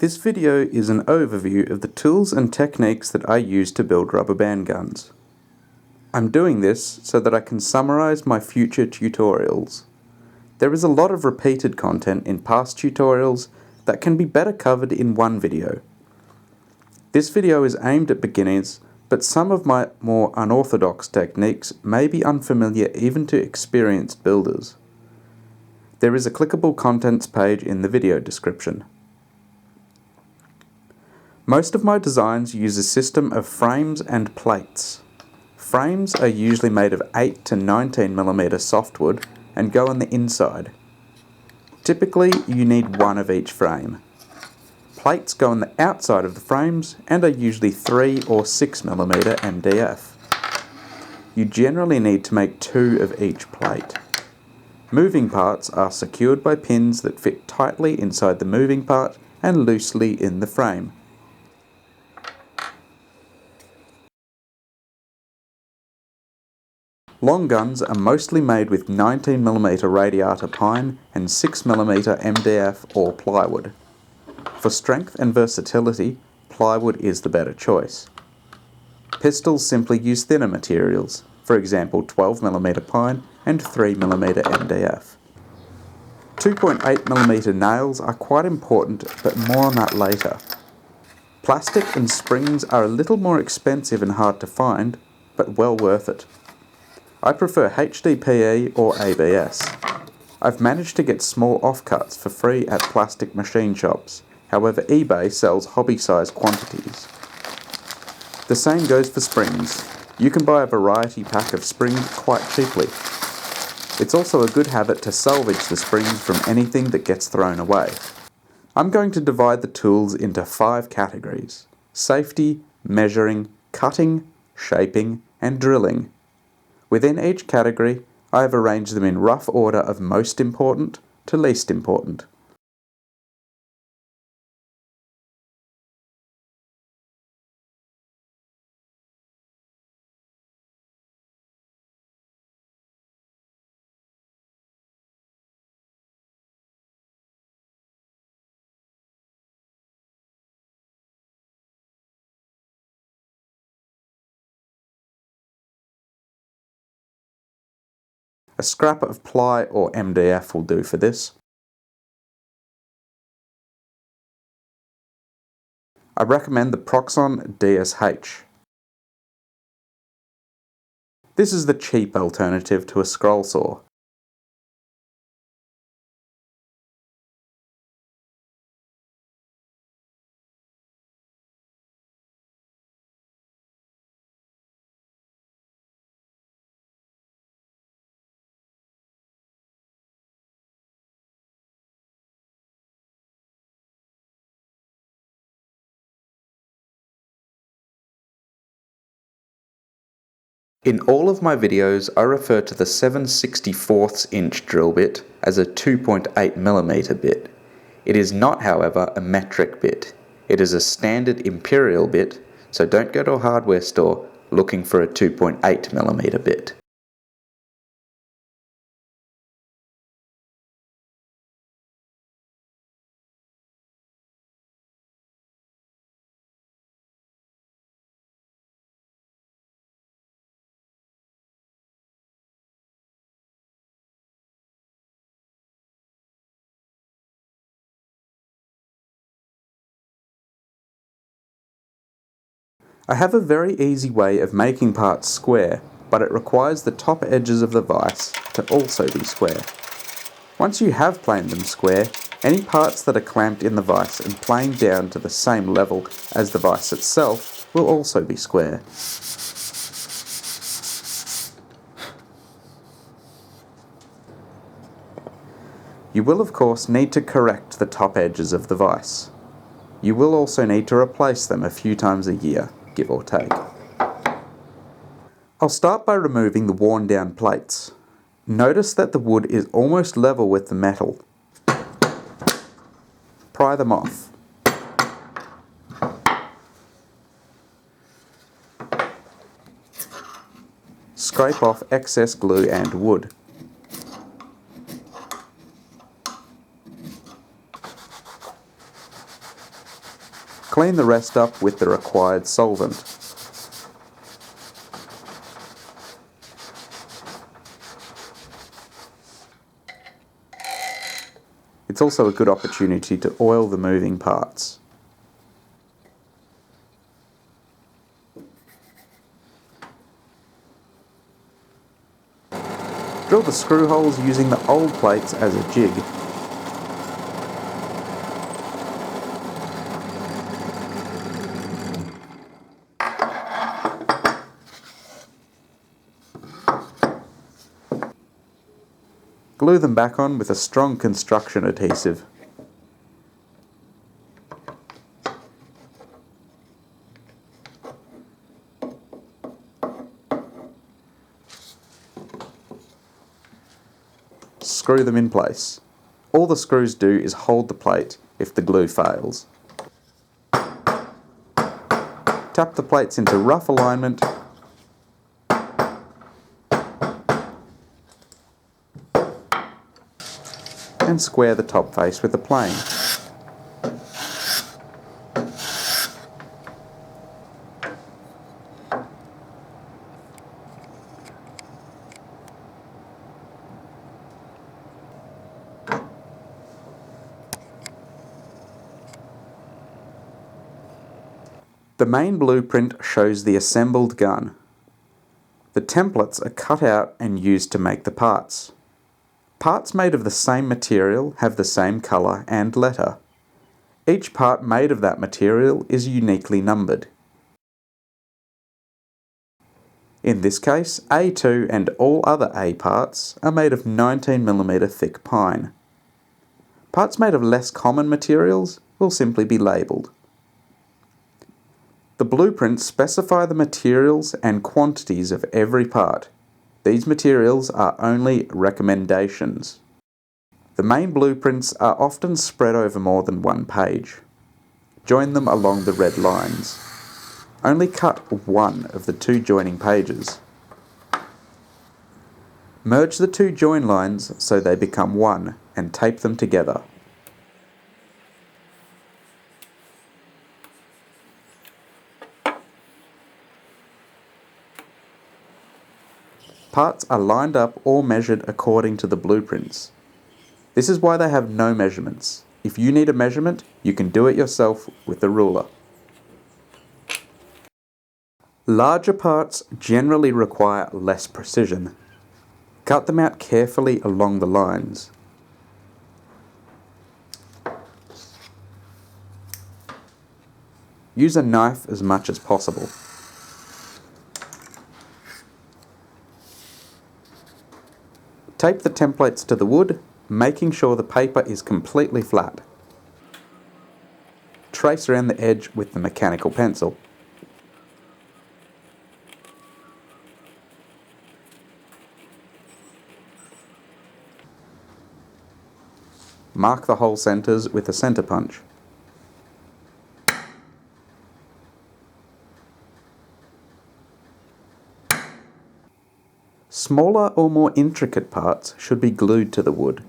This video is an overview of the tools and techniques that I use to build rubber band guns. I'm doing this so that I can summarize my future tutorials. There is a lot of repeated content in past tutorials that can be better covered in one video. This video is aimed at beginners, but some of my more unorthodox techniques may be unfamiliar even to experienced builders. There is a clickable contents page in the video description. Most of my designs use a system of frames and plates. Frames are usually made of 8 to 19mm softwood and go on the inside. Typically, you need one of each frame. Plates go on the outside of the frames and are usually 3 or 6mm MDF. You generally need to make 2 of each plate. Moving parts are secured by pins that fit tightly inside the moving part and loosely in the frame. Long guns are mostly made with 19mm radiata pine and 6mm MDF or plywood. For strength and versatility, plywood is the better choice. Pistols simply use thinner materials, for example 12mm pine and 3mm MDF. 2.8mm nails are quite important, but more on that later. Plastic and springs are a little more expensive and hard to find, but well worth it. I prefer HDPE or ABS. I've managed to get small offcuts for free at plastic machine shops, however eBay sells hobby-sized quantities. The same goes for springs. You can buy a variety pack of springs quite cheaply. It's also a good habit to salvage the springs from anything that gets thrown away. I'm going to divide the tools into 5 categories: safety, measuring, cutting, shaping, and drilling. Within each category, I have arranged them in rough order of most important to least important. A scrap of ply or MDF will do for this. I recommend the Proxxon DSH. This is the cheap alternative to a scroll saw. In all of my videos, I refer to the 7/64 inch drill bit as a 2.8mm bit. It is not, however, a metric bit. It is a standard imperial bit, so don't go to a hardware store looking for a 2.8mm bit. I have a very easy way of making parts square, but it requires the top edges of the vise to also be square. Once you have planed them square, any parts that are clamped in the vise and planed down to the same level as the vise itself will also be square. You will of course need to correct the top edges of the vise. You will also need to replace them a few times a year, give or take. I'll start by removing the worn down plates. Notice that the wood is almost level with the metal. Pry them off. Scrape off excess glue and wood. Clean the rest up with the required solvent. It's also a good opportunity to oil the moving parts. Drill the screw holes using the old plates as a jig. Glue them back on with a strong construction adhesive. Screw them in place. All the screws do is hold the plate if the glue fails. Tap the plates into rough alignment and square the top face with a plane. The main blueprint shows the assembled gun. The templates are cut out and used to make the parts. Parts made of the same material have the same colour and letter. Each part made of that material is uniquely numbered. In this case, A2 and all other A parts are made of 19mm thick pine. Parts made of less common materials will simply be labelled. The blueprints specify the materials and quantities of every part. These materials are only recommendations. The main blueprints are often spread over more than one page. Join them along the red lines. Only cut one of the two joining pages. Merge the two join lines so they become one and tape them together. Parts are lined up or measured according to the blueprints. This is why they have no measurements. If you need a measurement, you can do it yourself with a ruler. Larger parts generally require less precision. Cut them out carefully along the lines. Use a knife as much as possible. Tape the templates to the wood, making sure the paper is completely flat. Trace around the edge with the mechanical pencil. Mark the hole centres with a centre punch. Smaller or more intricate parts should be glued to the wood.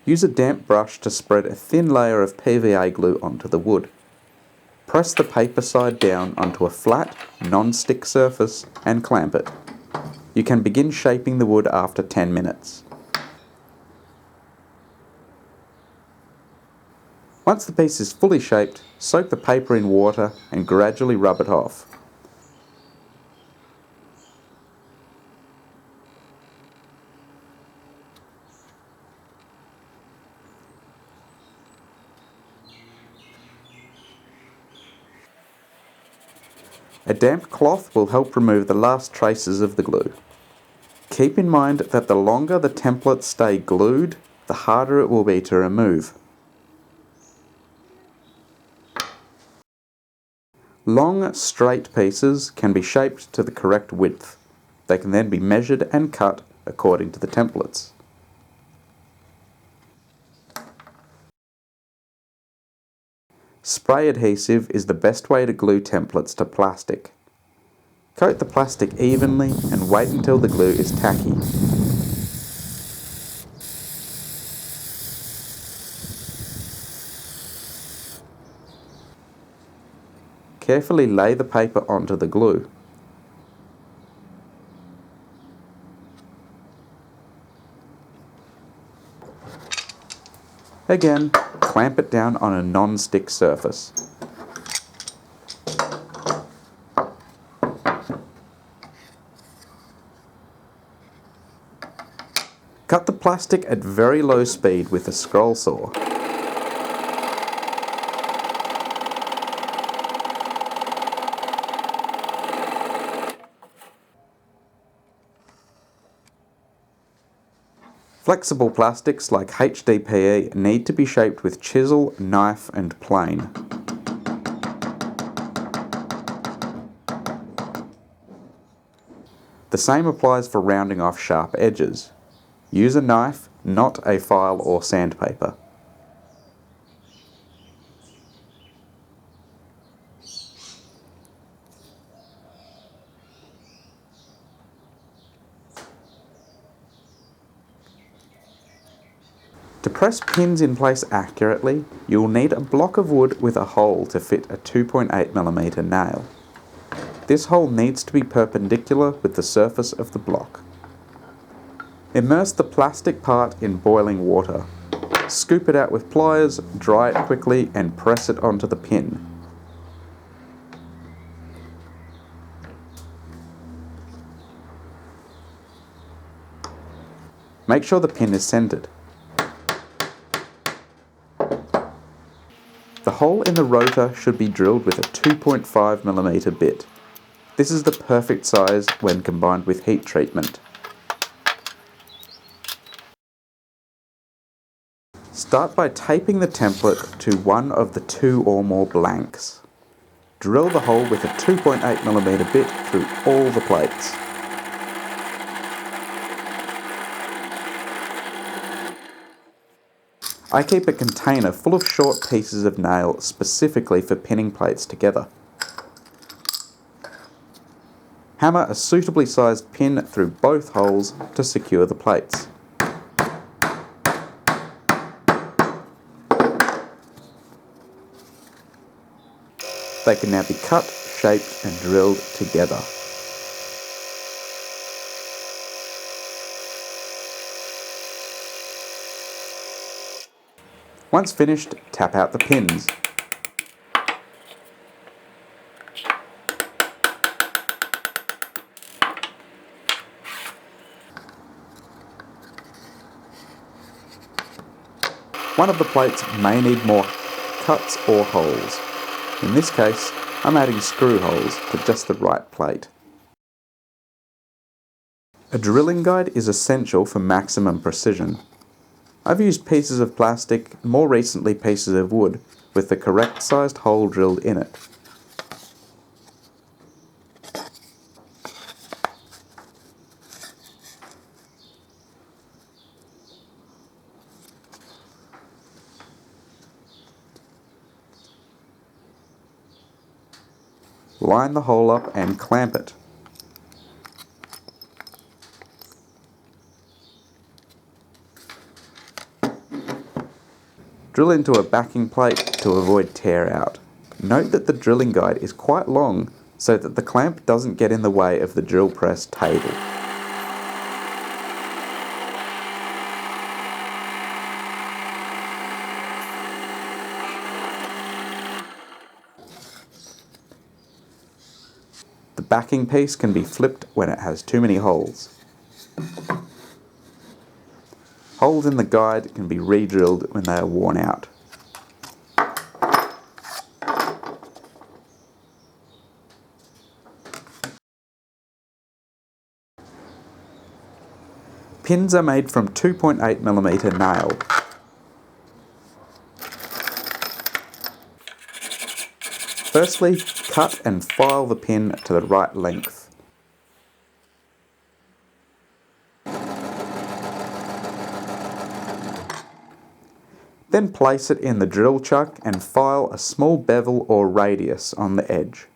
Use a damp brush to spread a thin layer of PVA glue onto the wood. Press the paper side down onto a flat, non-stick surface and clamp it. You can begin shaping the wood after 10 minutes. Once the piece is fully shaped, soak the paper in water and gradually rub it off. A damp cloth will help remove the last traces of the glue. Keep in mind that the longer the templates stay glued, the harder it will be to remove. Long, straight pieces can be shaped to the correct width. They can then be measured and cut according to the templates. Spray adhesive is the best way to glue templates to plastic. Coat the plastic evenly and wait until the glue is tacky. Carefully lay the paper onto the glue. Again, clamp it down on a non-stick surface. Cut the plastic at very low speed with a scroll saw. Flexible plastics like HDPE need to be shaped with chisel, knife and plane. The same applies for rounding off sharp edges. Use a knife, not a file or sandpaper. To press pins in place accurately, you will need a block of wood with a hole to fit a 2.8mm nail. This hole needs to be perpendicular with the surface of the block. Immerse the plastic part in boiling water. Scoop it out with pliers, dry it quickly and press it onto the pin. Make sure the pin is centered. The hole in the rotor should be drilled with a 2.5mm bit. This is the perfect size when combined with heat treatment. Start by taping the template to one of the 2 or more blanks. Drill the hole with a 2.8mm bit through all the plates. I keep a container full of short pieces of nail specifically for pinning plates together. Hammer a suitably sized pin through both holes to secure the plates. They can now be cut, shaped and drilled together. Once finished, tap out the pins. One of the plates may need more cuts or holes. In this case, I'm adding screw holes to just the right plate. A drilling guide is essential for maximum precision. I've used pieces of plastic, more recently pieces of wood, with the correct sized hole drilled in it. Line the hole up and clamp it. Drill into a backing plate to avoid tear out. Note that the drilling guide is quite long so that the clamp doesn't get in the way of the drill press table. The backing piece can be flipped when it has too many holes. Holes in the guide can be re-drilled when they are worn out. Pins are made from 2.8mm nail. Firstly, cut and file the pin to the right length. Then place it in the drill chuck and file a small bevel or radius on the edge.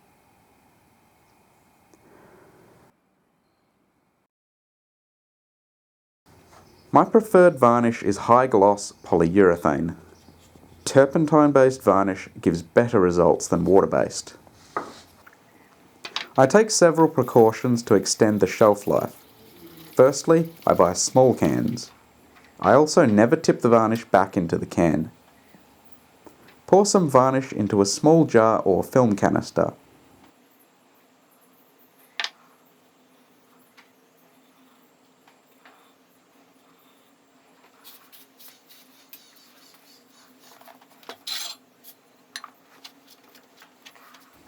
My preferred varnish is high gloss polyurethane. Turpentine-based varnish gives better results than water-based. I take several precautions to extend the shelf life. Firstly, I buy small cans. I also never tip the varnish back into the can. Pour some varnish into a small jar or film canister.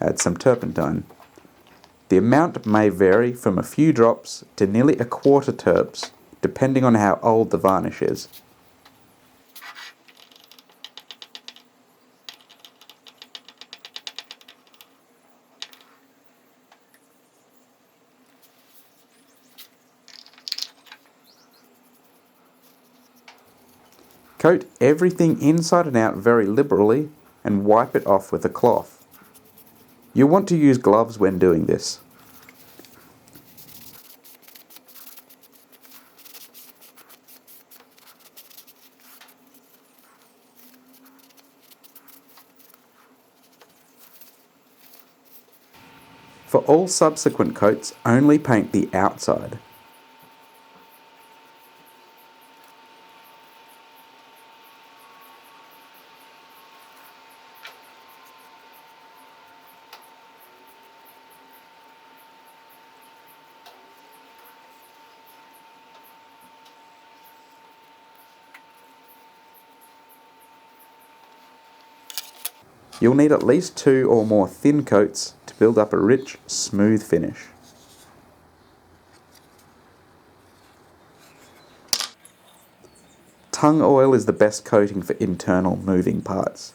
Add some turpentine. The amount may vary from a few drops to nearly a quarter terps, depending on how old the varnish is. Coat everything inside and out very liberally and wipe it off with a cloth. You'll want to use gloves when doing this. For all subsequent coats, only paint the outside. You'll need at least 2 or more thin coats to build up a rich, smooth finish. Tung oil is the best coating for internal moving parts.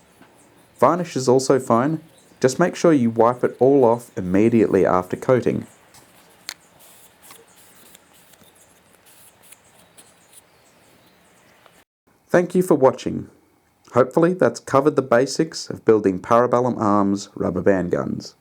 Varnish is also fine, just make sure you wipe it all off immediately after coating. Thank you for watching. Hopefully that's covered the basics of building Parabellum Arms rubber band guns.